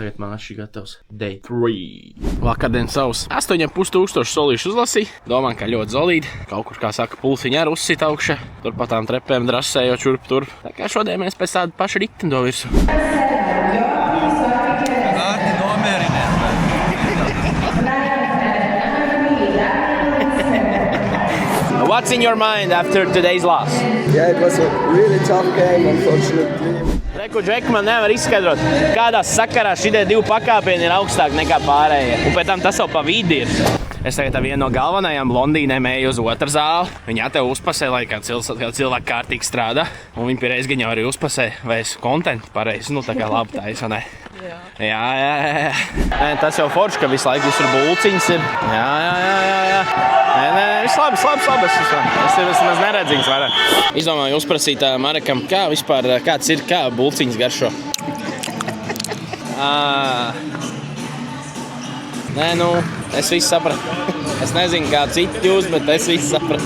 tagad mašī gatavs. Day 3. Vakardien savus 8,500 solīšu uzlasīju. Domāju, ka ļoti zolīdi. Kaut kur, kā saka, pulsiņi ar uzsit augšā. Tur pa tām trepēm drasējo čurp tur. Tā kā šodien mēs pēc tādu pašu riktiņu virsmu. Ārti nomierinies. What's in your mind after today's loss? Yeah, it was a really tough game, unfortunately. Reku, Džek, man nevar izskaidrot, kādā sakarā šitie divi pakāpieni ir augstāk nekā pārējie. Un pēc tam tas jau pa vidi ir. Es tagad ar vienu no galvenajām blondīnēm eju uz otru zāli. Viņa te uzpasē, lai kā cilvēki kārtīgi strādā. Un viņa pie reizes arī uzpasē, vai es kontentu pareizi, tā kā labi taisa, ne? Jā. Nē, tas jau forši, ka visu laiku visur bulciņas ir. Jā. Nē, viss labi. Es vismaz neredzīgs vairāk. Izdomāju uzprasīt Marekam, kā vispār, kāds ir, kā bulciņas garšo. Nē, es visu sapratu. Es nezinu, kā citi jūs, bet es visu sapratu.